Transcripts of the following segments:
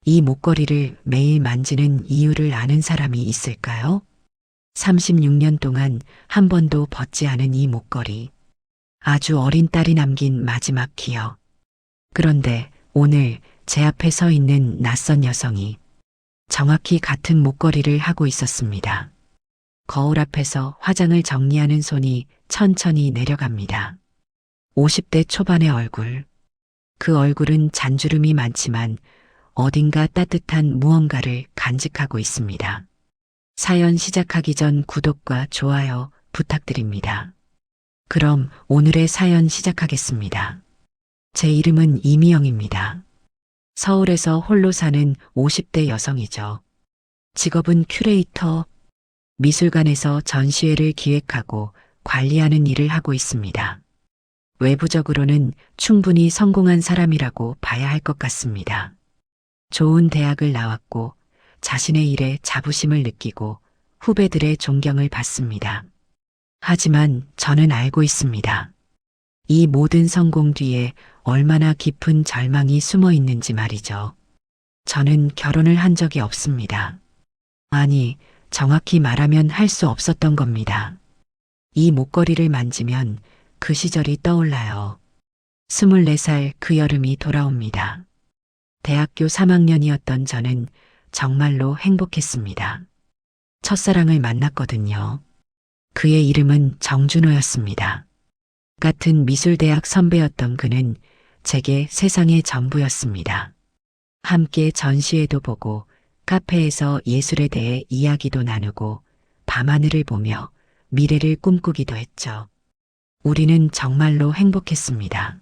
이 목걸이를 매일 만지는 이유를 아는 사람이 있을까요? 36년 동안 한 번도 벗지 않은 이 목걸이. 아주 어린 딸이 남긴 마지막 기억. 그런데 오늘 제 앞에 서 있는 낯선 여성이 정확히 같은 목걸이를 하고 있었습니다. 거울 앞에서 화장을 정리하는 손이 천천히 내려갑니다. 50대 초반의 얼굴. 그 얼굴은 잔주름이 많지만 어딘가 따뜻한 무언가를 간직하고 있습니다. 사연 시작하기 전 구독과 좋아요 부탁드립니다. 그럼 오늘의 사연 시작하겠습니다. 제 이름은 이미영입니다. 서울에서 홀로 사는 50대 여성이죠. 직업은 큐레이터, 미술관에서 전시회를 기획하고 관리하는 일을 하고 있습니다. 외부적으로는 충분히 성공한 사람이라고 봐야 할 것 같습니다. 좋은 대학을 나왔고 자신의 일에 자부심을 느끼고 후배들의 존경을 받습니다. 하지만 저는 알고 있습니다. 이 모든 성공 뒤에 얼마나 깊은 절망이 숨어 있는지 말이죠. 저는 결혼을 한 적이 없습니다. 아니, 정확히 말하면 할 수 없었던 겁니다. 이 목걸이를 만지면 그 시절이 떠올라요. 24살 그 여름이 돌아옵니다. 대학교 3학년이었던 저는 정말로 행복했습니다. 첫사랑을 만났거든요. 그의 이름은 정준호였습니다. 같은 미술대학 선배였던 그는 제게 세상의 전부였습니다. 함께 전시회도 보고 카페에서 예술에 대해 이야기도 나누고 밤하늘을 보며 미래를 꿈꾸기도 했죠. 우리는 정말로 행복했습니다.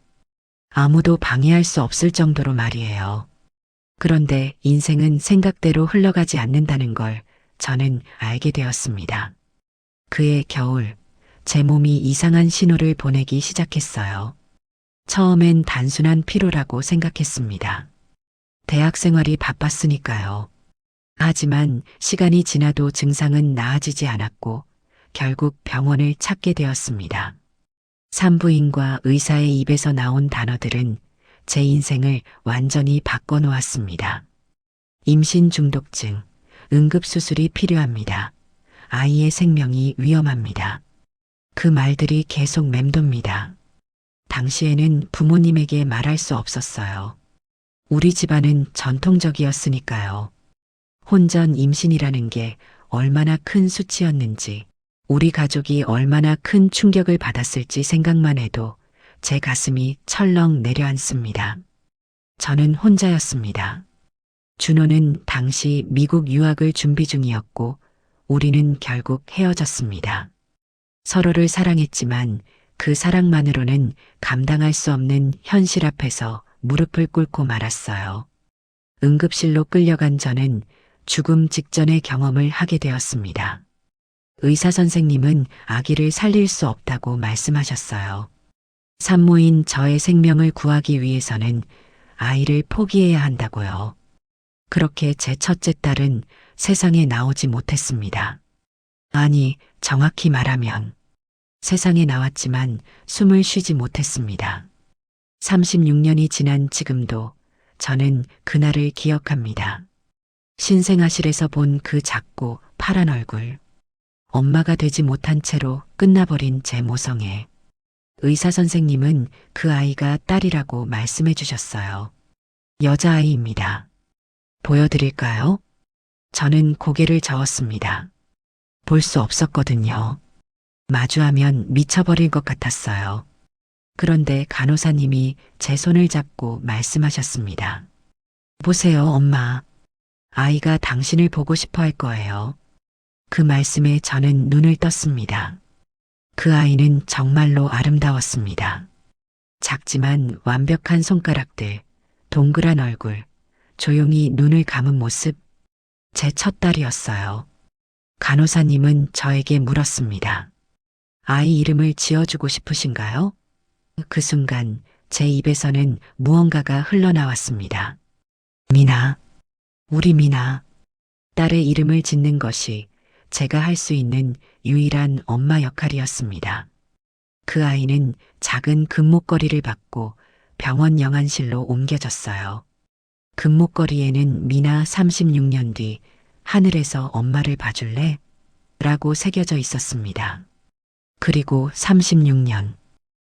아무도 방해할 수 없을 정도로 말이에요. 그런데 인생은 생각대로 흘러가지 않는다는 걸 저는 알게 되었습니다. 그해 겨울, 제 몸이 이상한 신호를 보내기 시작했어요. 처음엔 단순한 피로라고 생각했습니다. 대학 생활이 바빴으니까요. 하지만 시간이 지나도 증상은 나아지지 않았고 결국 병원을 찾게 되었습니다. 산부인과 의사의 입에서 나온 단어들은 제 인생을 완전히 바꿔놓았습니다. 임신 중독증, 응급수술이 필요합니다. 아이의 생명이 위험합니다. 그 말들이 계속 맴돕니다. 당시에는 부모님에게 말할 수 없었어요. 우리 집안은 전통적이었으니까요. 혼전 임신이라는 게 얼마나 큰 수치였는지, 우리 가족이 얼마나 큰 충격을 받았을지 생각만 해도 제 가슴이 철렁 내려앉습니다. 저는 혼자였습니다. 준호는 당시 미국 유학을 준비 중이었고 우리는 결국 헤어졌습니다. 서로를 사랑했지만 그 사랑만으로는 감당할 수 없는 현실 앞에서 무릎을 꿇고 말았어요. 응급실로 끌려간 저는 죽음 직전의 경험을 하게 되었습니다. 의사 선생님은 아기를 살릴 수 없다고 말씀하셨어요. 산모인 저의 생명을 구하기 위해서는 아이를 포기해야 한다고요. 그렇게 제 첫째 딸은 세상에 나오지 못했습니다. 아니, 정확히 말하면 세상에 나왔지만 숨을 쉬지 못했습니다. 36년이 지난 지금도 저는 그날을 기억합니다. 신생아실에서 본 그 작고 파란 얼굴. 엄마가 되지 못한 채로 끝나버린 제 모성애. 의사 선생님은 그 아이가 딸이라고 말씀해 주셨어요. 여자아이입니다. 보여드릴까요? 저는 고개를 저었습니다. 볼 수 없었거든요. 마주하면 미쳐버릴 것 같았어요. 그런데 간호사님이 제 손을 잡고 말씀하셨습니다. 보세요, 엄마. 아이가 당신을 보고 싶어 할 거예요. 그 말씀에 저는 눈을 떴습니다. 그 아이는 정말로 아름다웠습니다. 작지만 완벽한 손가락들, 동그란 얼굴, 조용히 눈을 감은 모습, 제 첫 딸이었어요. 간호사님은 저에게 물었습니다. 아이 이름을 지어주고 싶으신가요? 그 순간 제 입에서는 무언가가 흘러나왔습니다. 미나, 우리 미나. 딸의 이름을 짓는 것이 제가 할 수 있는 유일한 엄마 역할이었습니다. 그 아이는 작은 금목걸이를 받고 병원 영안실로 옮겨졌어요. 금목걸이에는 미나 36년 뒤 하늘에서 엄마를 봐줄래? 라고 새겨져 있었습니다. 그리고 36년.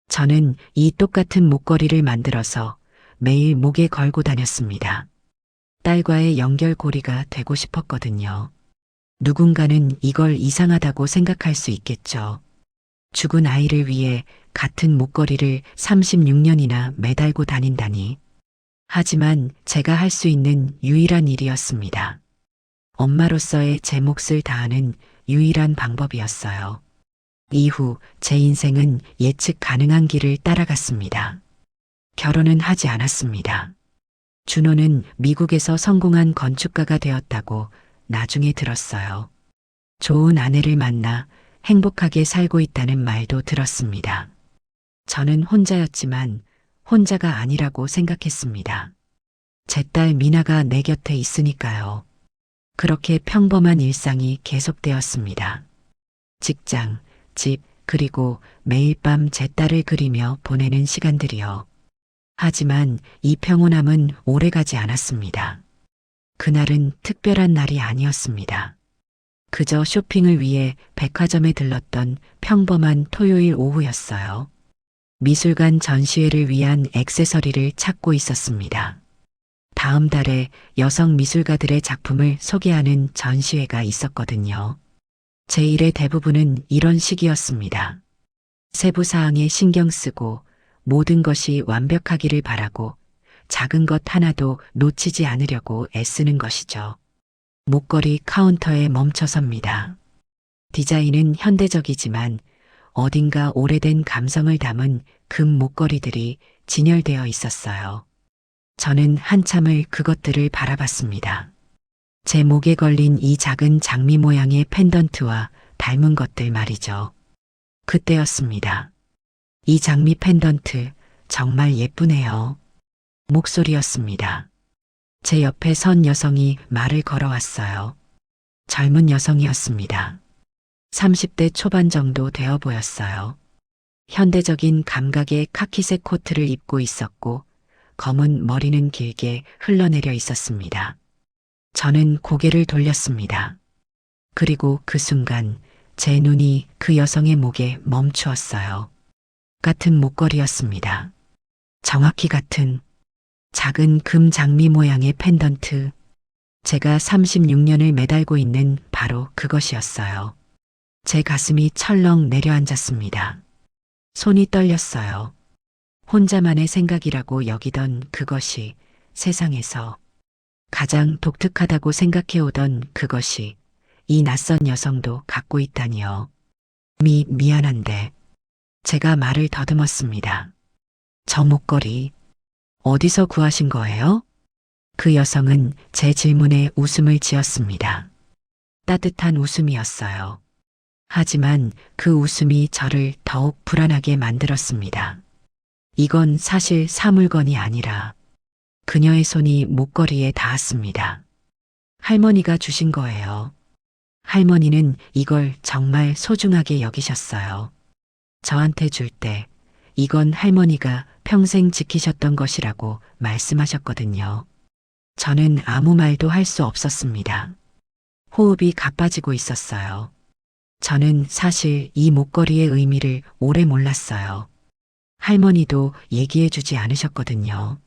저는 이 똑같은 목걸이를 만들어서 매일 목에 걸고 다녔습니다. 딸과의 연결고리가 되고 싶었거든요. 누군가는 이걸 이상하다고 생각할 수 있겠죠. 죽은 아이를 위해 같은 목걸이를 36년이나 매달고 다닌다니. 하지만 제가 할 수 있는 유일한 일이었습니다. 엄마로서의 제 몫을 다하는 유일한 방법이었어요. 이후 제 인생은 예측 가능한 길을 따라갔습니다. 결혼은 하지 않았습니다. 준호는 미국에서 성공한 건축가가 되었다고 나중에 들었어요. 좋은 아내를 만나 행복하게 살고 있다는 말도 들었습니다. 저는 혼자였지만 혼자가 아니라고 생각했습니다. 제 딸 미나가 내 곁에 있으니까요. 그렇게 평범한 일상이 계속되었습니다. 직장, 집, 그리고 매일 밤 제 딸을 그리며 보내는 시간들이요. 하지만 이 평온함은 오래가지 않았습니다. 그날은 특별한 날이 아니었습니다. 그저 쇼핑을 위해 백화점에 들렀던 평범한 토요일 오후였어요. 미술관 전시회를 위한 액세서리를 찾고 있었습니다. 다음 달에 여성 미술가들의 작품을 소개하는 전시회가 있었거든요. 제 일의 대부분은 이런 식이었습니다. 세부 사항에 신경 쓰고 모든 것이 완벽하기를 바라고 작은 것 하나도 놓치지 않으려고 애쓰는 것이죠. 목걸이 카운터에 멈춰섭니다. 디자인은 현대적이지만 어딘가 오래된 감성을 담은 금 목걸이들이 진열되어 있었어요. 저는 한참을 그것들을 바라봤습니다. 제 목에 걸린 이 작은 장미 모양의 펜던트와 닮은 것들 말이죠. 그때였습니다. 이 장미 펜던트 정말 예쁘네요. 목소리였습니다. 제 옆에 선 여성이 말을 걸어왔어요. 젊은 여성이었습니다. 30대 초반 정도 되어 보였어요. 현대적인 감각의 카키색 코트를 입고 있었고 검은 머리는 길게 흘러내려 있었습니다. 저는 고개를 돌렸습니다. 그리고 그 순간 제 눈이 그 여성의 목에 멈추었어요. 같은 목걸이였습니다. 정확히 같은 작은 금 장미 모양의 펜던트. 제가 36년을 매달고 있는 바로 그것이었어요. 제 가슴이 철렁 내려앉았습니다. 손이 떨렸어요. 혼자만의 생각이라고 여기던 그것이 세상에서 가장 독특하다고 생각해오던 그것이 이 낯선 여성도 갖고 있다니요. 미안한데. 제가 말을 더듬었습니다. 저 목걸이 어디서 구하신 거예요? 그 여성은 제 질문에 웃음을 지었습니다. 따뜻한 웃음이었어요. 하지만 그 웃음이 저를 더욱 불안하게 만들었습니다. 이건 사실 사물건이 아니라 그녀의 손이 목걸이에 닿았습니다. 할머니가 주신 거예요. 할머니는 이걸 정말 소중하게 여기셨어요. 저한테 줄 때 이건 할머니가 평생 지키셨던 것이라고 말씀하셨거든요. 저는 아무 말도 할 수 없었습니다. 호흡이 가빠지고 있었어요. 저는 사실 이 목걸이의 의미를 오래 몰랐어요. 할머니도 얘기해 주지 않으셨거든요.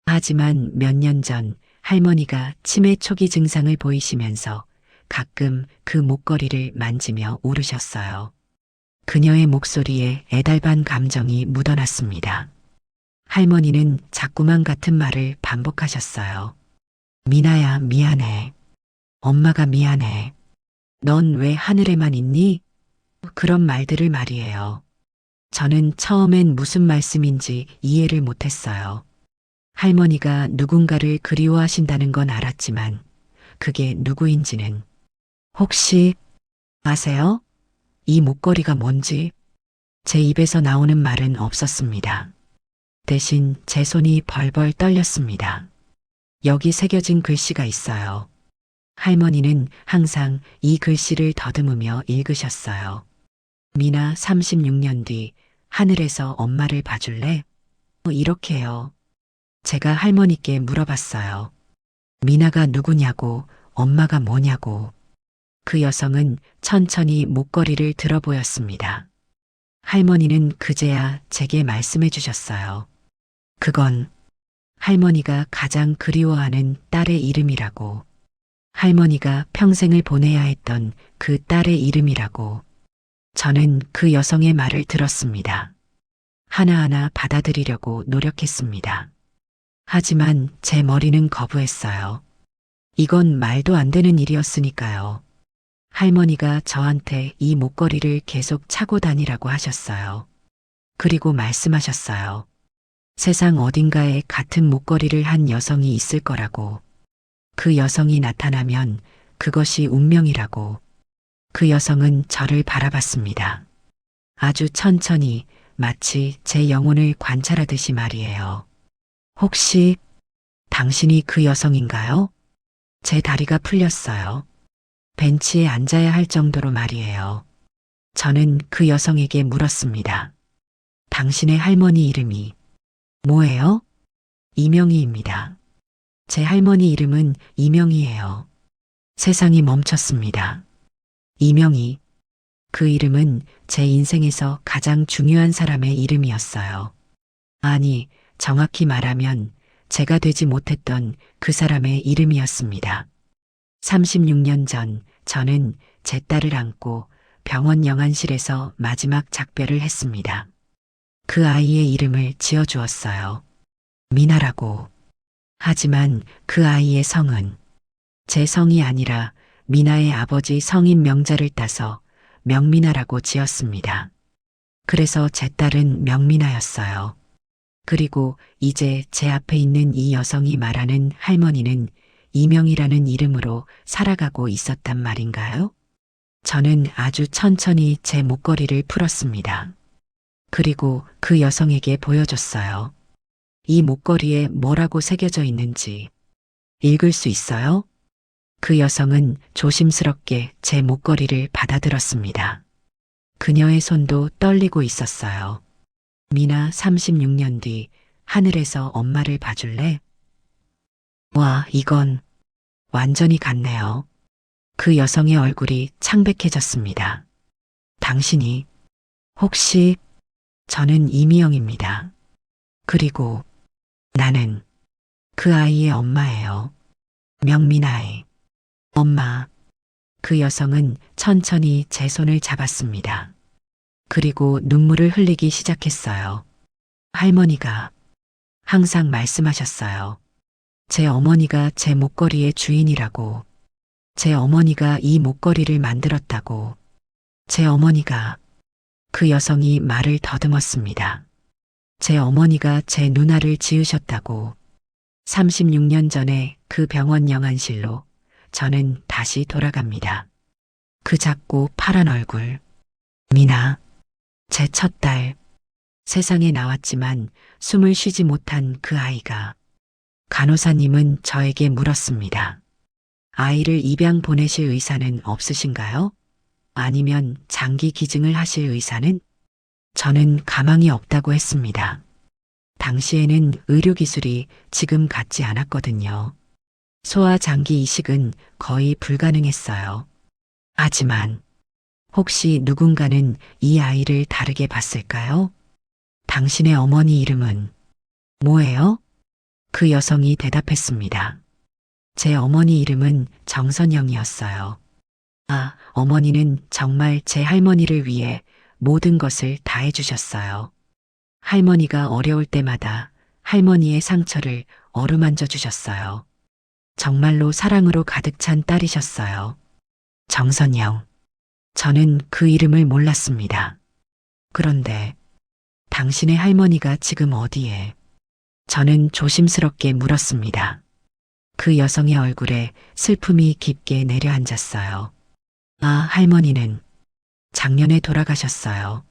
하지만 몇 년 전 할머니가 치매 초기 증상을 보이시면서 가끔 그 목걸이를 만지며 울으셨어요. 그녀의 목소리에 애달반 감정이 묻어났습니다. 할머니는 자꾸만 같은 말을 반복하셨어요. 미나야, 미안해. 엄마가 미안해. 넌 왜 하늘에만 있니? 그런 말들을 말이에요. 저는 처음엔 무슨 말씀인지 이해를 못했어요. 할머니가 누군가를 그리워하신다는 건 알았지만 그게 누구인지는 혹시 아세요? 이 목걸이가 뭔지? 제 입에서 나오는 말은 없었습니다. 대신 제 손이 벌벌 떨렸습니다. 여기 새겨진 글씨가 있어요. 할머니는 항상 이 글씨를 더듬으며 읽으셨어요. 미나 36년 뒤 하늘에서 엄마를 봐줄래? 이렇게요. 제가 할머니께 물어봤어요. 미나가 누구냐고, 엄마가 뭐냐고. 그 여성은 천천히 목걸이를 들어 보였습니다. 할머니는 그제야 제게 말씀해 주셨어요. 그건 할머니가 가장 그리워하는 딸의 이름이라고. 할머니가 평생을 보내야 했던 그 딸의 이름이라고. 저는 그 여성의 말을 들었습니다. 하나하나 받아들이려고 노력했습니다. 하지만 제 머리는 거부했어요. 이건 말도 안 되는 일이었으니까요. 할머니가 저한테 이 목걸이를 계속 차고 다니라고 하셨어요. 그리고 말씀하셨어요. 세상 어딘가에 같은 목걸이를 한 여성이 있을 거라고. 그 여성이 나타나면 그것이 운명이라고. 그 여성은 저를 바라봤습니다. 아주 천천히 마치 제 영혼을 관찰하듯이 말이에요. 혹시 당신이 그 여성인가요? 제 다리가 풀렸어요. 벤치에 앉아야 할 정도로 말이에요. 저는 그 여성에게 물었습니다. 당신의 할머니 이름이 뭐예요? 이명희입니다. 제 할머니 이름은 이명희예요. 세상이 멈췄습니다. 이명희. 그 이름은 제 인생에서 가장 중요한 사람의 이름이었어요. 아니, 정확히 말하면 제가 되지 못했던 그 사람의 이름이었습니다. 36년 전 저는 제 딸을 안고 병원 영안실에서 마지막 작별을 했습니다. 그 아이의 이름을 지어주었어요. 미나라고. 하지만 그 아이의 성은 제 성이 아니라 미나의 아버지 성인 명자를 따서 명미나라고 지었습니다. 그래서 제 딸은 명미나였어요. 그리고 이제 제 앞에 있는 이 여성이 말하는 할머니는 이명이라는 이름으로 살아가고 있었단 말인가요? 저는 아주 천천히 제 목걸이를 풀었습니다. 그리고 그 여성에게 보여줬어요. 이 목걸이에 뭐라고 새겨져 있는지 읽을 수 있어요? 그 여성은 조심스럽게 제 목걸이를 받아들었습니다. 그녀의 손도 떨리고 있었어요. 미나 36년 뒤 하늘에서 엄마를 봐줄래? 와, 이건 완전히 같네요. 그 여성의 얼굴이 창백해졌습니다. 당신이 혹시 저는 이미영입니다. 그리고 나는 그 아이의 엄마예요. 명미나의 엄마. 그 여성은 천천히 제 손을 잡았습니다. 그리고 눈물을 흘리기 시작했어요. 할머니가 항상 말씀하셨어요. 제 어머니가 제 목걸이의 주인이라고. 제 어머니가 이 목걸이를 만들었다고. 제 어머니가. 그 여성이 말을 더듬었습니다. 제 어머니가 제 누나를 지으셨다고. 36년 전에 그 병원 영안실로 저는 다시 돌아갑니다. 그 작고 파란 얼굴. 미나. 제 첫 딸. 세상에 나왔지만 숨을 쉬지 못한 그 아이가. 간호사님은 저에게 물었습니다. 아이를 입양 보내실 의사는 없으신가요? 아니면 장기 기증을 하실 의사는? 저는 가망이 없다고 했습니다. 당시에는 의료기술이 지금 같지 않았거든요. 소아 장기 이식은 거의 불가능했어요. 하지만 혹시 누군가는 이 아이를 다르게 봤을까요? 당신의 어머니 이름은 뭐예요? 그 여성이 대답했습니다. 제 어머니 이름은 정선영이었어요. 아, 어머니는 정말 제 할머니를 위해 모든 것을 다 해주셨어요. 할머니가 어려울 때마다 할머니의 상처를 어루만져 주셨어요. 정말로 사랑으로 가득 찬 딸이셨어요. 정선영. 저는 그 이름을 몰랐습니다. 그런데 당신의 할머니가 지금 어디에? 저는 조심스럽게 물었습니다. 그 여성의 얼굴에 슬픔이 깊게 내려앉았어요. 아, 할머니는 작년에 돌아가셨어요.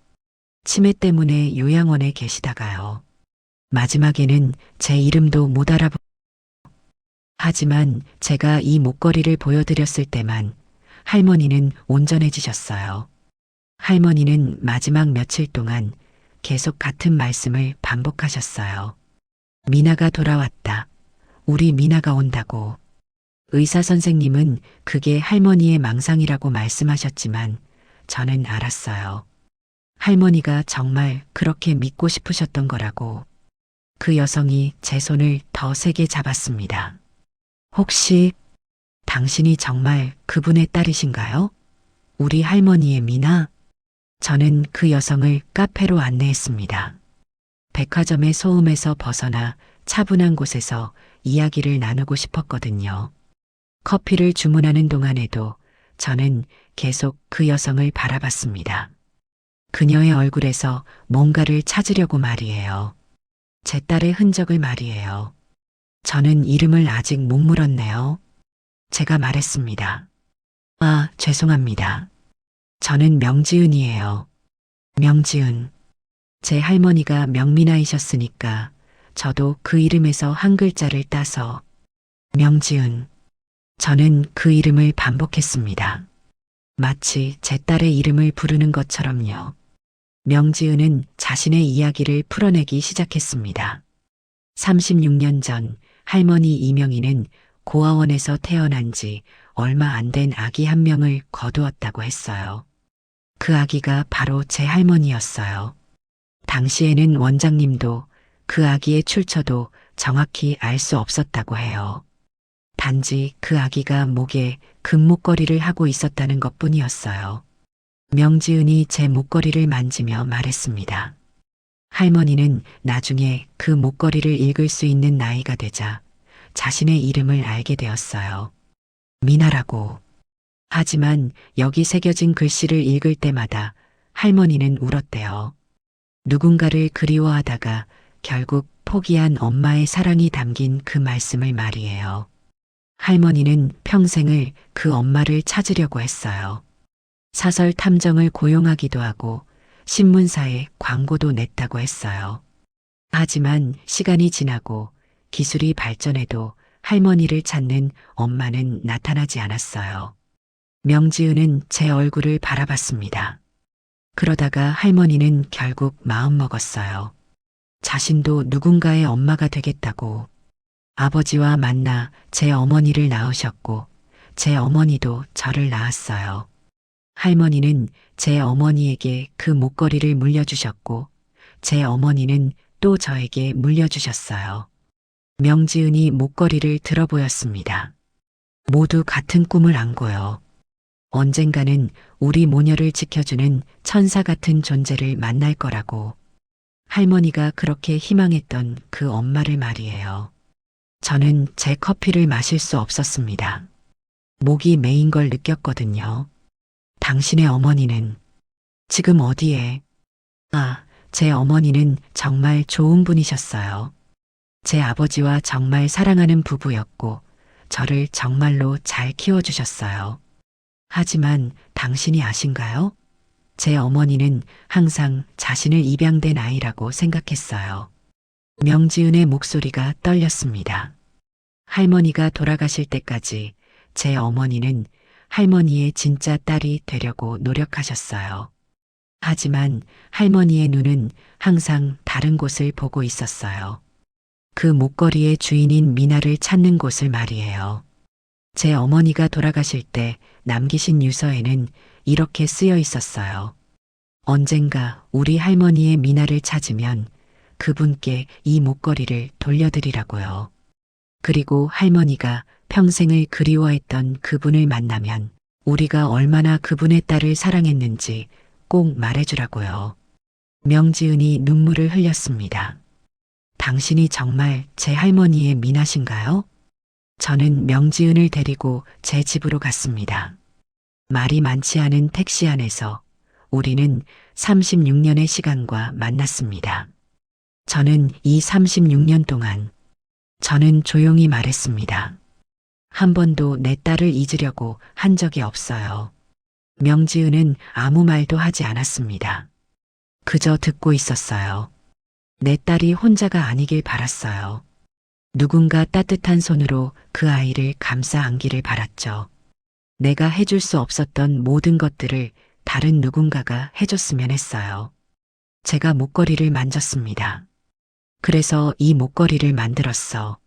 치매 때문에 요양원에 계시다가요. 마지막에는 제 이름도 못 알아보. 하지만 제가 이 목걸이를 보여드렸을 때만 할머니는 온전해지셨어요. 할머니는 마지막 며칠 동안 계속 같은 말씀을 반복하셨어요. 미나가 돌아왔다. 우리 미나가 온다고. 의사 선생님은 그게 할머니의 망상이라고 말씀하셨지만 저는 알았어요. 할머니가 정말 그렇게 믿고 싶으셨던 거라고. 그 여성이 제 손을 더 세게 잡았습니다. 혹시 당신이 정말 그분의 딸이신가요? 우리 할머니의 미나? 저는 그 여성을 카페로 안내했습니다. 백화점의 소음에서 벗어나 차분한 곳에서 이야기를 나누고 싶었거든요. 커피를 주문하는 동안에도 저는 계속 그 여성을 바라봤습니다. 그녀의 얼굴에서 뭔가를 찾으려고 말이에요. 제 딸의 흔적을 말이에요. 저는 이름을 아직 못 물었네요. 제가 말했습니다. 아, 죄송합니다. 저는 명지은이에요. 명지은. 제 할머니가 명미나이셨으니까 저도 그 이름에서 한 글자를 따서 명지은. 저는 그 이름을 반복했습니다. 마치 제 딸의 이름을 부르는 것처럼요. 명지은은 자신의 이야기를 풀어내기 시작했습니다. 36년 전 할머니 이명희는 고아원에서 태어난 지 얼마 안 된 아기 한 명을 거두었다고 했어요. 그 아기가 바로 제 할머니였어요. 당시에는 원장님도 그 아기의 출처도 정확히 알 수 없었다고 해요. 단지 그 아기가 목에 금목걸이를 하고 있었다는 것뿐이었어요. 명지은이 제 목걸이를 만지며 말했습니다. 할머니는 나중에 그 목걸이를 읽을 수 있는 나이가 되자 자신의 이름을 알게 되었어요. 미나라고. 하지만 여기 새겨진 글씨를 읽을 때마다 할머니는 울었대요. 누군가를 그리워하다가 결국 포기한 엄마의 사랑이 담긴 그 말씀을 말이에요. 할머니는 평생을 그 엄마를 찾으려고 했어요. 사설 탐정을 고용하기도 하고 신문사에 광고도 냈다고 했어요. 하지만 시간이 지나고 기술이 발전해도 할머니를 찾는 엄마는 나타나지 않았어요. 명지은은 제 얼굴을 바라봤습니다. 그러다가 할머니는 결국 마음먹었어요. 자신도 누군가의 엄마가 되겠다고. 아버지와 만나 제 어머니를 낳으셨고 제 어머니도 저를 낳았어요. 할머니는 제 어머니에게 그 목걸이를 물려주셨고 제 어머니는 또 저에게 물려주셨어요. 명지은이 목걸이를 들어보였습니다. 모두 같은 꿈을 안고요. 언젠가는 우리 모녀를 지켜주는 천사 같은 존재를 만날 거라고. 할머니가 그렇게 희망했던 그 엄마를 말이에요. 저는 제 커피를 마실 수 없었습니다. 목이 메인 걸 느꼈거든요. 당신의 어머니는 지금 어디에? 아, 제 어머니는 정말 좋은 분이셨어요. 제 아버지와 정말 사랑하는 부부였고 저를 정말로 잘 키워주셨어요. 하지만 당신이 아신가요? 제 어머니는 항상 자신을 입양된 아이라고 생각했어요. 명지은의 목소리가 떨렸습니다. 할머니가 돌아가실 때까지 제 어머니는 할머니의 진짜 딸이 되려고 노력하셨어요. 하지만 할머니의 눈은 항상 다른 곳을 보고 있었어요. 그 목걸이의 주인인 미나를 찾는 곳을 말이에요. 제 어머니가 돌아가실 때 남기신 유서에는 이렇게 쓰여 있었어요. 언젠가 우리 할머니의 미나를 찾으면 그분께 이 목걸이를 돌려드리라고요. 그리고 할머니가 평생을 그리워했던 그분을 만나면 우리가 얼마나 그분의 딸을 사랑했는지 꼭 말해주라고요. 명지은이 눈물을 흘렸습니다. 당신이 정말 제 할머니의 미나신가요? 저는 명지은을 데리고 제 집으로 갔습니다. 말이 많지 않은 택시 안에서 우리는 36년의 시간과 만났습니다. 저는 이 36년 동안 저는 조용히 말했습니다. 한 번도 내 딸을 잊으려고 한 적이 없어요. 명지은은 아무 말도 하지 않았습니다. 그저 듣고 있었어요. 내 딸이 혼자가 아니길 바랐어요. 누군가 따뜻한 손으로 그 아이를 감싸 안기를 바랐죠. 내가 해줄 수 없었던 모든 것들을 다른 누군가가 해줬으면 했어요. 제가 목걸이를 만졌습니다. 그래서 이 목걸이를 만들었어.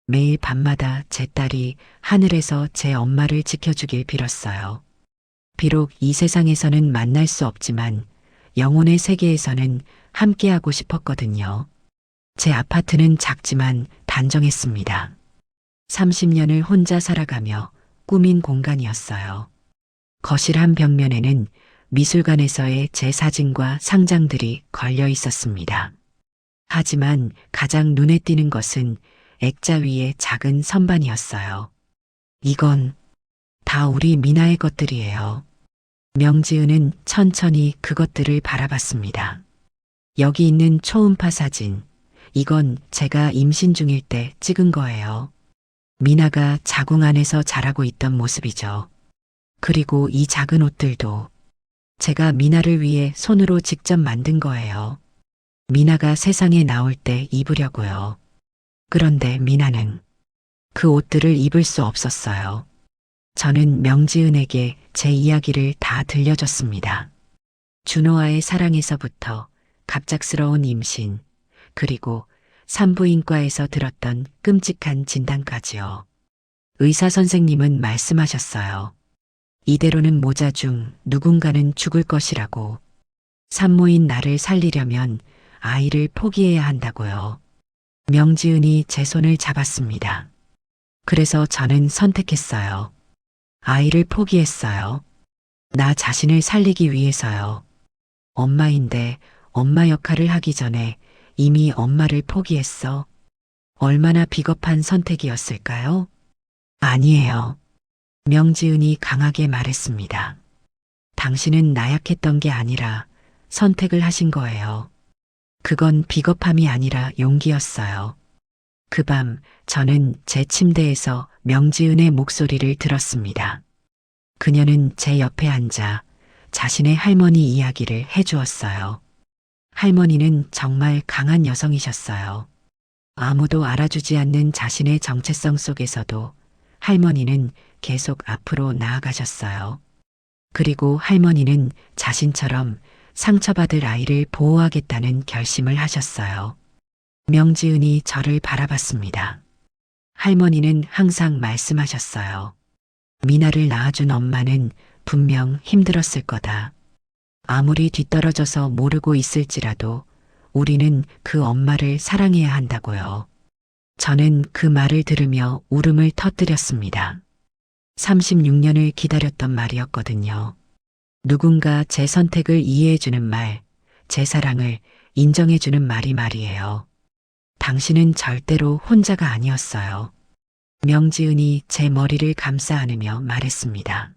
매일 밤마다 제 딸이 하늘에서 제 엄마를 지켜주길 빌었어요. 비록 이 세상에서는 만날 수 없지만 영혼의 세계에서는 함께하고 싶었거든요. 제 아파트는 작지만 단정했습니다. 30년을 혼자 살아가며 꾸민 공간이었어요. 거실 한 벽면에는 미술관에서의 제 사진과 상장들이 걸려 있었습니다. 하지만 가장 눈에 띄는 것은 액자 위의 작은 선반이었어요. 이건 다 우리 미나의 것들이에요. 명지은은 천천히 그것들을 바라봤습니다. 여기 있는 초음파 사진, 이건 제가 임신 중일 때 찍은 거예요. 미나가 자궁 안에서 자라고 있던 모습이죠. 그리고 이 작은 옷들도 제가 미나를 위해 손으로 직접 만든 거예요. 미나가 세상에 나올 때 입으려고요. 그런데 미나는 그 옷들을 입을 수 없었어요. 저는 명지은에게 제 이야기를 다 들려줬습니다. 준호와의 사랑에서부터 갑작스러운 임신, 그리고 산부인과에서 들었던 끔찍한 진단까지요. 의사 선생님은 말씀하셨어요. 이대로는 모자 중 누군가는 죽을 것이라고. 산모인 나를 살리려면 아이를 포기해야 한다고요. 명지은이 제 손을 잡았습니다. 그래서 저는 선택했어요. 아이를 포기했어요. 나 자신을 살리기 위해서요. 엄마인데 엄마 역할을 하기 전에 이미 엄마를 포기했어. 얼마나 비겁한 선택이었을까요? 아니에요. 명지은이 강하게 말했습니다. 당신은 나약했던 게 아니라 선택을 하신 거예요. 그건 비겁함이 아니라 용기였어요. 그 밤 저는 제 침대에서 명지은의 목소리를 들었습니다. 그녀는 제 옆에 앉아 자신의 할머니 이야기를 해주었어요. 할머니는 정말 강한 여성이셨어요. 아무도 알아주지 않는 자신의 정체성 속에서도 할머니는 계속 앞으로 나아가셨어요. 그리고 할머니는 자신처럼 상처받을 아이를 보호하겠다는 결심을 하셨어요. 명지은이 저를 바라봤습니다. 할머니는 항상 말씀하셨어요. 미나를 낳아준 엄마는 분명 힘들었을 거다. 아무리 뒤떨어져서 모르고 있을지라도 우리는 그 엄마를 사랑해야 한다고요. 저는 그 말을 들으며 울음을 터뜨렸습니다. 36년을 기다렸던 말이었거든요. 누군가 제 선택을 이해해주는 말, 제 사랑을 인정해주는 말이 말이에요. 당신은 절대로 혼자가 아니었어요. 명지은이 제 머리를 감싸 안으며 말했습니다.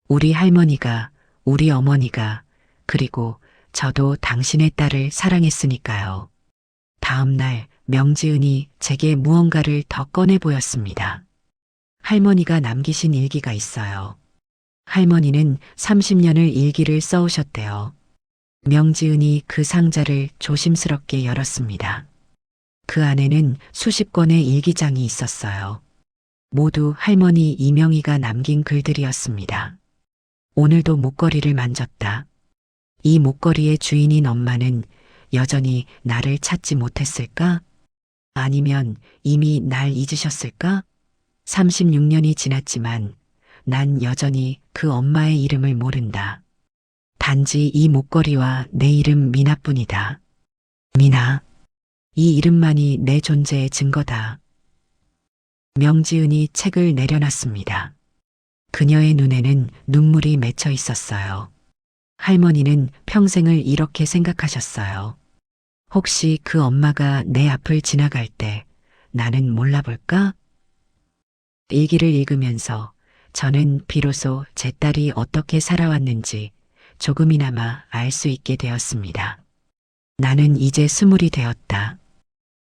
우리 할머니가, 우리 어머니가, 그리고 저도 당신의 딸을 사랑했으니까요. 다음 날 명지은이 제게 무언가를 더 꺼내 보였습니다. 할머니가 남기신 일기가 있어요. 할머니는 30년을 일기를 써오셨대요. 명지은이 그 상자를 조심스럽게 열었습니다. 그 안에는 수십 권의 일기장이 있었어요. 모두 할머니 이명희가 남긴 글들이었습니다. 오늘도 목걸이를 만졌다. 이 목걸이의 주인인 엄마는 여전히 나를 찾지 못했을까? 아니면 이미 날 잊으셨을까? 36년이 지났지만 난 여전히 그 엄마의 이름을 모른다. 단지 이 목걸이와 내 이름 미나뿐이다. 미나. 이 이름만이 내 존재의 증거다. 명지은이 책을 내려놨습니다. 그녀의 눈에는 눈물이 맺혀 있었어요. 할머니는 평생을 이렇게 생각하셨어요. 혹시 그 엄마가 내 앞을 지나갈 때 나는 몰라볼까? 일기를 읽으면서 저는 비로소 제 딸이 어떻게 살아왔는지 조금이나마 알 수 있게 되었습니다. 나는 이제 20이 되었다.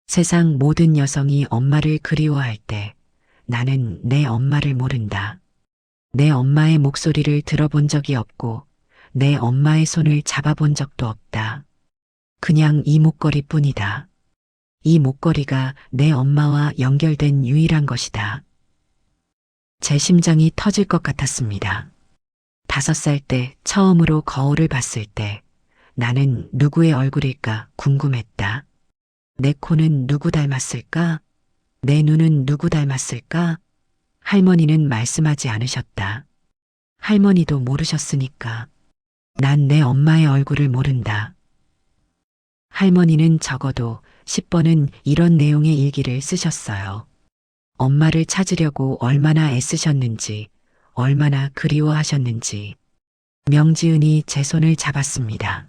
세상 모든 여성이 엄마를 그리워할 때 나는 내 엄마를 모른다. 내 엄마의 목소리를 들어본 적이 없고 내 엄마의 손을 잡아본 적도 없다. 그냥 이 목걸이뿐이다. 이 목걸이가 내 엄마와 연결된 유일한 것이다. 제 심장이 터질 것 같았습니다. 5살 때 처음으로 거울을 봤을 때 나는 누구의 얼굴일까 궁금했다. 내 코는 누구 닮았을까? 내 눈은 누구 닮았을까? 할머니는 말씀하지 않으셨다. 할머니도 모르셨으니까. 난 내 엄마의 얼굴을 모른다. 할머니는 적어도 10번은 이런 내용의 일기를 쓰셨어요. 엄마를 찾으려고 얼마나 애쓰셨는지, 얼마나 그리워하셨는지. 명지은이 제 손을 잡았습니다.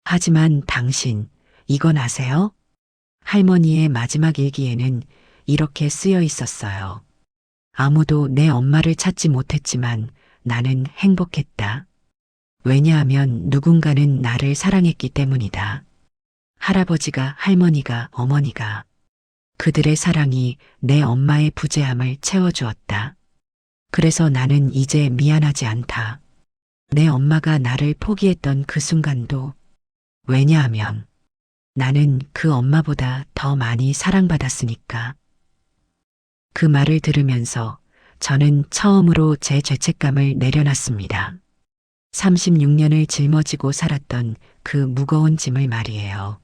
하지만 당신, 이건 아세요? 할머니의 마지막 일기에는 이렇게 쓰여 있었어요. 아무도 내 엄마를 찾지 못했지만 나는 행복했다. 왜냐하면 누군가는 나를 사랑했기 때문이다. 할아버지가, 할머니가, 어머니가. 그들의 사랑이 내 엄마의 부재함을 채워주었다. 그래서 나는 이제 미안하지 않다. 내 엄마가 나를 포기했던 그 순간도. 왜냐하면 나는 그 엄마보다 더 많이 사랑받았으니까. 그 말을 들으면서 저는 처음으로 제 죄책감을 내려놨습니다. 36년을 짊어지고 살았던 그 무거운 짐을 말이에요.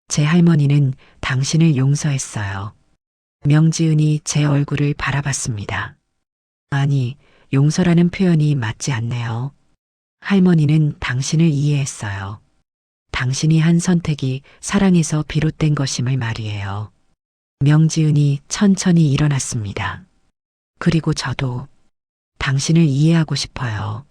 제 할머니는 당신을 용서했어요. 명지은이 제 얼굴을 바라봤습니다. 아니, 용서라는 표현이 맞지 않네요. 할머니는 당신을 이해했어요. 당신이 한 선택이 사랑에서 비롯된 것임을 말이에요. 명지은이 천천히 일어났습니다. 그리고 저도 당신을 이해하고 싶어요.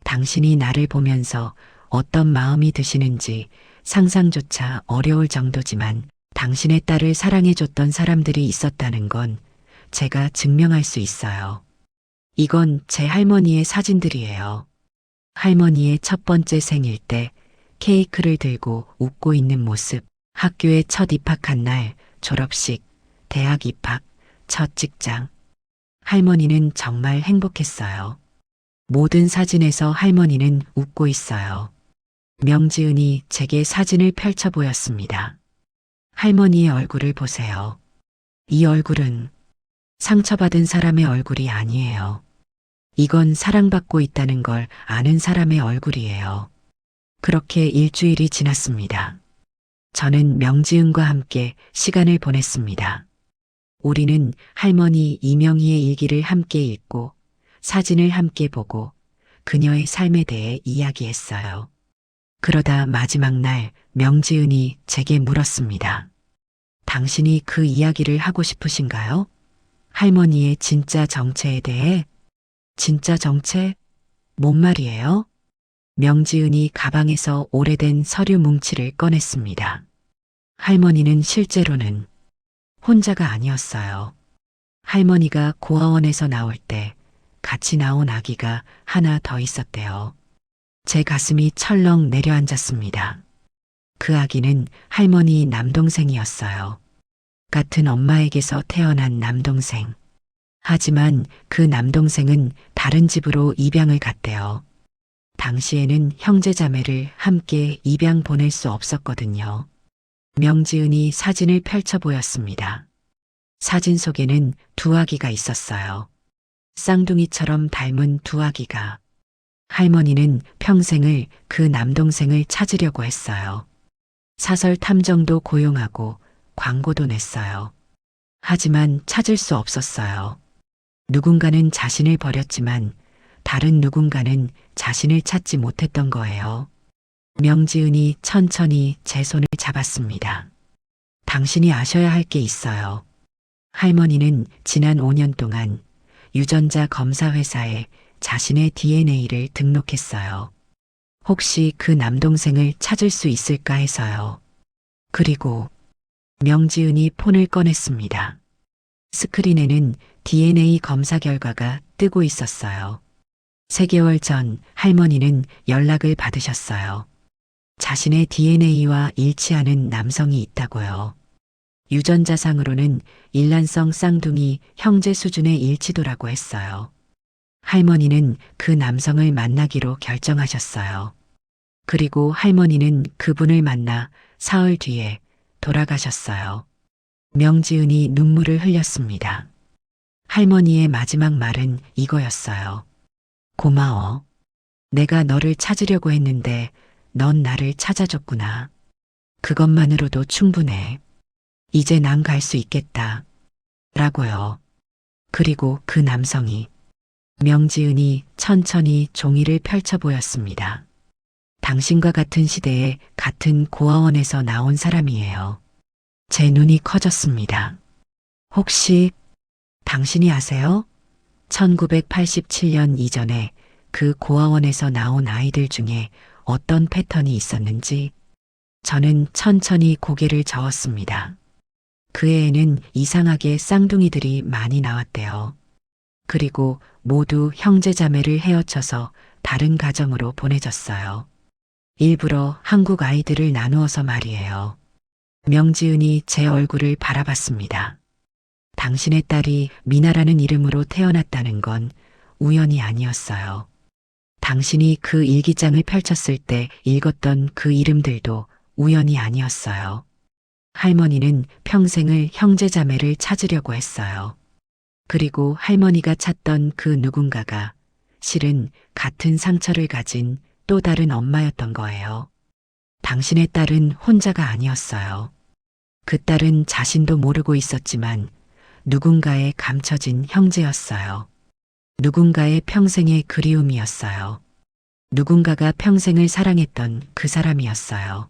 당신이 나를 보면서 어떤 마음이 드시는지 상상조차 어려울 정도지만 당신의 딸을 사랑해줬던 사람들이 있었다는 건 제가 증명할 수 있어요. 이건 제 할머니의 사진들이에요. 할머니의 첫 번째 생일 때 케이크를 들고 웃고 있는 모습, 학교에 첫 입학한 날, 졸업식, 대학 입학, 첫 직장. 할머니는 정말 행복했어요. 모든 사진에서 할머니는 웃고 있어요. 명지은이 제게 사진을 펼쳐 보였습니다. 할머니의 얼굴을 보세요. 이 얼굴은 상처받은 사람의 얼굴이 아니에요. 이건 사랑받고 있다는 걸 아는 사람의 얼굴이에요. 그렇게 일주일이 지났습니다. 저는 명지은과 함께 시간을 보냈습니다. 우리는 할머니 이명희의 일기를 함께 읽고 사진을 함께 보고 그녀의 삶에 대해 이야기했어요. 그러다 마지막 날 명지은이 제게 물었습니다. 당신이 그 이야기를 하고 싶으신가요? 할머니의 진짜 정체에 대해? 진짜 정체? 뭔 말이에요? 명지은이 가방에서 오래된 서류 뭉치를 꺼냈습니다. 할머니는 실제로는 혼자가 아니었어요. 할머니가 고아원에서 나올 때 같이 나온 아기가 하나 더 있었대요. 제 가슴이 철렁 내려앉았습니다. 그 아기는 할머니 남동생이었어요. 같은 엄마에게서 태어난 남동생. 하지만 그 남동생은 다른 집으로 입양을 갔대요. 당시에는 형제자매를 함께 입양 보낼 수 없었거든요. 명지은이 사진을 펼쳐 보였습니다. 사진 속에는 두 아기가 있었어요. 쌍둥이처럼 닮은 두 아기가. 할머니는 평생을 그 남동생을 찾으려고 했어요. 사설 탐정도 고용하고 광고도 냈어요. 하지만 찾을 수 없었어요. 누군가는 자신을 버렸지만 다른 누군가는 자신을 찾지 못했던 거예요. 명지은이 천천히 제 손을 잡았습니다. 당신이 아셔야 할 게 있어요. 할머니는 지난 5년 동안 유전자 검사 회사에 자신의 DNA를 등록했어요. 혹시 그 남동생을 찾을 수 있을까 해서요. 그리고 명지은이 폰을 꺼냈습니다. 스크린에는 DNA 검사 결과가 뜨고 있었어요. 3개월 전 할머니는 연락을 받으셨어요. 자신의 DNA와 일치하는 남성이 있다고요. 유전자상으로는 일란성 쌍둥이 형제 수준의 일치도라고 했어요. 할머니는 그 남성을 만나기로 결정하셨어요. 그리고 할머니는 그분을 만나 사흘 뒤에 돌아가셨어요. 명지은이 눈물을 흘렸습니다. 할머니의 마지막 말은 이거였어요. 고마워. 내가 너를 찾으려고 했는데 넌 나를 찾아줬구나. 그것만으로도 충분해. 이제 난 갈 수 있겠다. 라고요. 그리고 그 남성이 명지은이 천천히 종이를 펼쳐 보였습니다. 당신과 같은 시대에 같은 고아원에서 나온 사람이에요. 제 눈이 커졌습니다. 혹시 당신이 아세요? 1987년 이전에 그 고아원에서 나온 아이들 중에 어떤 패턴이 있었는지 저는 천천히 고개를 저었습니다. 그 애에는 이상하게 쌍둥이들이 많이 나왔대요. 그리고 모두 형제자매를 헤어쳐서 다른 가정으로 보내졌어요. 일부러 한국 아이들을 나누어서 말이에요. 명지은이 제 얼굴을 바라봤습니다. 당신의 딸이 미나라는 이름으로 태어났다는 건 우연이 아니었어요. 당신이 그 일기장을 펼쳤을 때 읽었던 그 이름들도 우연이 아니었어요. 할머니는 평생을 형제자매를 찾으려고 했어요. 그리고 할머니가 찾던 그 누군가가 실은 같은 상처를 가진 또 다른 엄마였던 거예요. 당신의 딸은 혼자가 아니었어요. 그 딸은 자신도 모르고 있었지만 누군가의 감춰진 형제였어요. 누군가의 평생의 그리움이었어요. 누군가가 평생을 사랑했던 그 사람이었어요.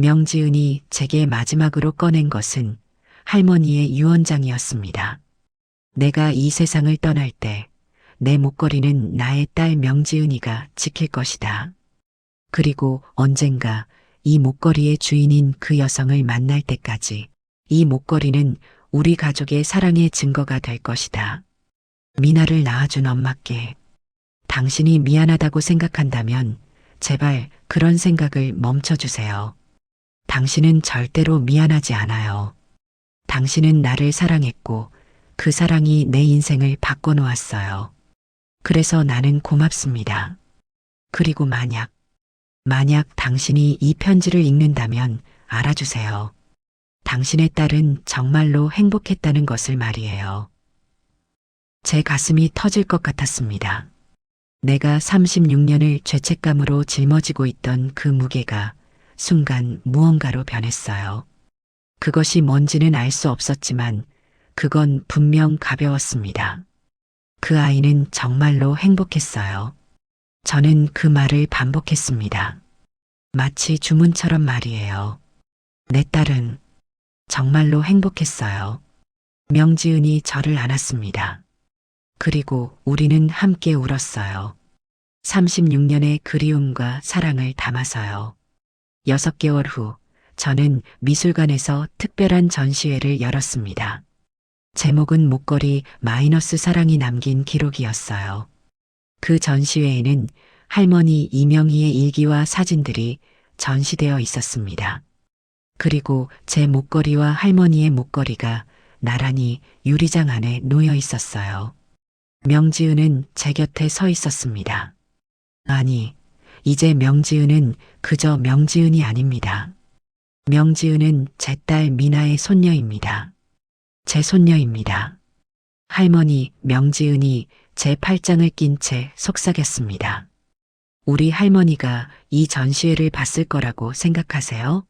명지은이 제게 마지막으로 꺼낸 것은 할머니의 유언장이었습니다. 내가 이 세상을 떠날 때 내 목걸이는 나의 딸 명지은이가 지킬 것이다. 그리고 언젠가 이 목걸이의 주인인 그 여성을 만날 때까지 이 목걸이는 우리 가족의 사랑의 증거가 될 것이다. 미나를 낳아준 엄마께 당신이 미안하다고 생각한다면 제발 그런 생각을 멈춰주세요. 당신은 절대로 미안하지 않아요. 당신은 나를 사랑했고 그 사랑이 내 인생을 바꿔놓았어요. 그래서 나는 고맙습니다. 그리고 만약 당신이 이 편지를 읽는다면 알아주세요. 당신의 딸은 정말로 행복했다는 것을 말이에요. 제 가슴이 터질 것 같았습니다. 내가 36년을 죄책감으로 짊어지고 있던 그 무게가 순간 무언가로 변했어요. 그것이 뭔지는 알 수 없었지만 그건 분명 가벼웠습니다. 그 아이는 정말로 행복했어요. 저는 그 말을 반복했습니다. 마치 주문처럼 말이에요. 내 딸은 정말로 행복했어요. 명지은이 저를 안았습니다. 그리고 우리는 함께 울었어요. 36년의 그리움과 사랑을 담아서요. 6개월 후 저는 미술관에서 특별한 전시회를 열었습니다. 제목은 목걸이 마이너스 사랑이 남긴 기록이었어요. 그 전시회에는 할머니 이명희의 일기와 사진들이 전시되어 있었습니다. 그리고 제 목걸이와 할머니의 목걸이가 나란히 유리장 안에 놓여 있었어요. 명지은은 제 곁에 서 있었습니다. 아니, 이제 명지은은 그저 명지은이 아닙니다. 명지은은 제 딸 미나의 손녀입니다. 제 손녀입니다. 할머니 명지은이 제 팔짱을 낀 채 속삭였습니다. 우리 할머니가 이 전시회를 봤을 거라고 생각하세요?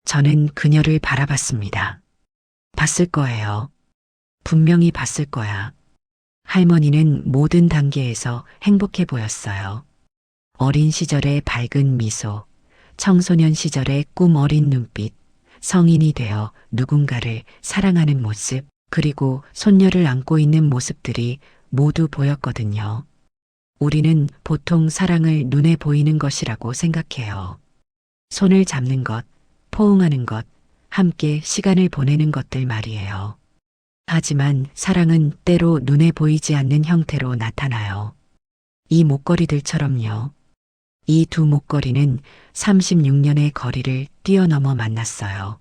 저는 그녀를 바라봤습니다. 봤을 거예요. 분명히 봤을 거야. 할머니는 모든 단계에서 행복해 보였어요. 어린 시절의 밝은 미소, 청소년 시절의 꿈 어린 눈빛, 성인이 되어 누군가를 사랑하는 모습, 그리고 손녀를 안고 있는 모습들이 모두 보였거든요. 우리는 보통 사랑을 눈에 보이는 것이라고 생각해요. 손을 잡는 것, 포옹하는 것, 함께 시간을 보내는 것들 말이에요. 하지만 사랑은 때로 눈에 보이지 않는 형태로 나타나요. 이 목걸이들처럼요. 이 두 목걸이는 36년의 거리를 뛰어넘어 만났어요.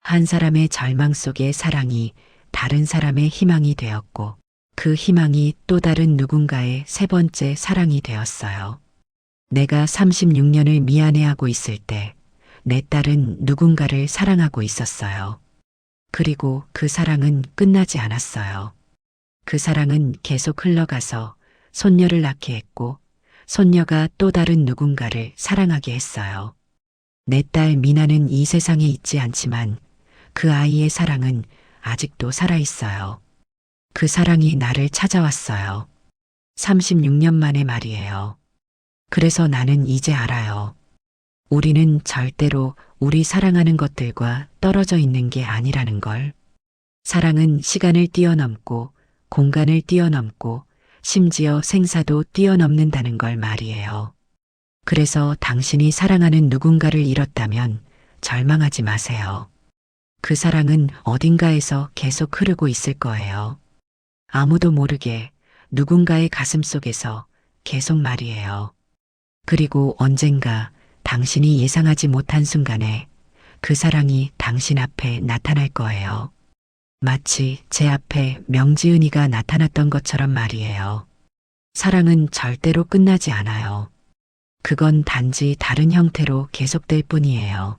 한 사람의 절망 속의 사랑이 다른 사람의 희망이 되었고 그 희망이 또 다른 누군가의 세 번째 사랑이 되었어요. 내가 36년을 미안해하고 있을 때 내 딸은 누군가를 사랑하고 있었어요. 그리고 그 사랑은 끝나지 않았어요. 그 사랑은 계속 흘러가서 손녀를 낳게 했고 손녀가 또 다른 누군가를 사랑하게 했어요. 내 딸 미나는 이 세상에 있지 않지만 그 아이의 사랑은 아직도 살아있어요. 그 사랑이 나를 찾아왔어요. 36년 만에 말이에요. 그래서 나는 이제 알아요. 우리는 절대로 우리 사랑하는 것들과 떨어져 있는 게 아니라는 걸. 사랑은 시간을 뛰어넘고 공간을 뛰어넘고 심지어 생사도 뛰어넘는다는 걸 말이에요. 그래서 당신이 사랑하는 누군가를 잃었다면 절망하지 마세요. 그 사랑은 어딘가에서 계속 흐르고 있을 거예요. 아무도 모르게 누군가의 가슴 속에서 계속 말이에요. 그리고 언젠가 당신이 예상하지 못한 순간에 그 사랑이 당신 앞에 나타날 거예요. 마치 제 앞에 명지은이가 나타났던 것처럼 말이에요. 사랑은 절대로 끝나지 않아요. 그건 단지 다른 형태로 계속될 뿐이에요.